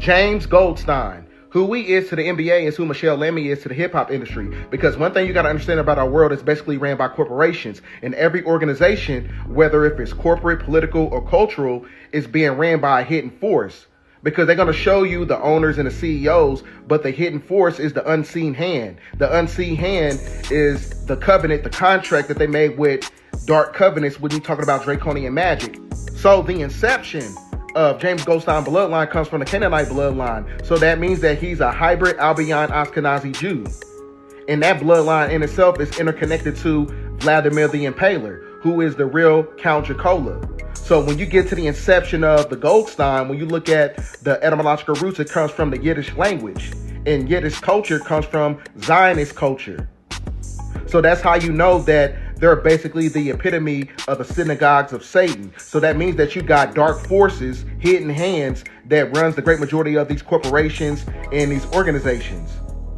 James Goldstein. Who he is to the NBA is who Michelle Lemmy is to the hip-hop industry. Because one thing you got to understand about our world is basically ran by corporations. And every organization, whether if it's corporate, political, or cultural, is being ran by a hidden force. Because they're going to show you the owners and the CEOs, but the hidden force is the unseen hand. The unseen hand is the covenant, the contract that they made with dark covenants when you're talking about draconian magic. So the inception of James Goldstein bloodline comes from the Canaanite bloodline. So that means that he's a hybrid Albion Ashkenazi Jew. And that bloodline in itself is interconnected to Vladimir the Impaler, who is the real Count Dracula. So when you get to the inception of the Goldstein, when you look at the etymological roots, it comes from the Yiddish language. And Yiddish culture comes from Zionist culture. So that's how you know that they're basically the epitome of the synagogues of Satan. So that means that you got dark forces, hidden hands that runs the great majority of these corporations and these organizations.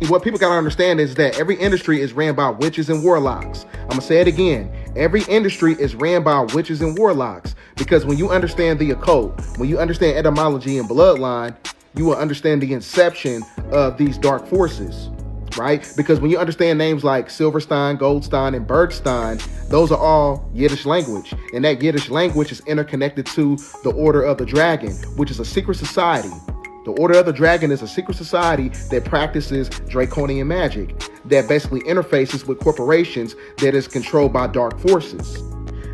What people got to understand is that every industry is ran by witches and warlocks. I'm going to say it again. Every industry is ran by witches and warlocks. Because when you understand the occult, when you understand etymology and bloodline, you will understand the inception of these dark forces. Right? Because when you understand names like Silverstein, Goldstein, and Bergstein, those are all Yiddish language. And that Yiddish language is interconnected to the Order of the Dragon, which is a secret society. The Order of the Dragon is a secret society that practices draconian magic, that basically interfaces with corporations that is controlled by dark forces.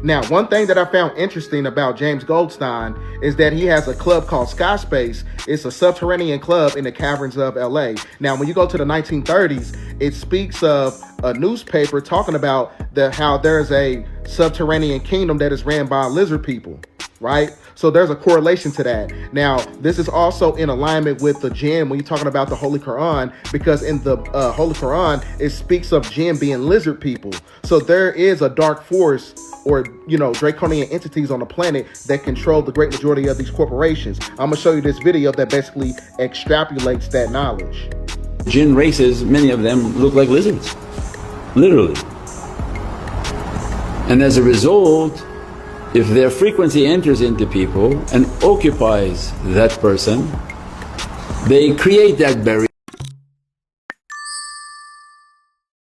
Now, one thing that I found interesting about James Goldstein is that he has a club called Sky Space. It's a subterranean club in the caverns of LA. Now, when you go to the 1930s, it speaks of a newspaper talking about how there's a subterranean kingdom that is ran by lizard people, right? So there's a correlation to that. Now, this is also in alignment with the jinn when you're talking about the Holy Quran, because in the Holy Quran, it speaks of jinn being lizard people. So there is a dark force or, draconian entities on the planet that control the great majority of these corporations. I'm going to show you this video that basically extrapolates that knowledge. Jinn races, many of them look like lizards, literally. And as a result, if their frequency enters into people and occupies that person, they create that barrier.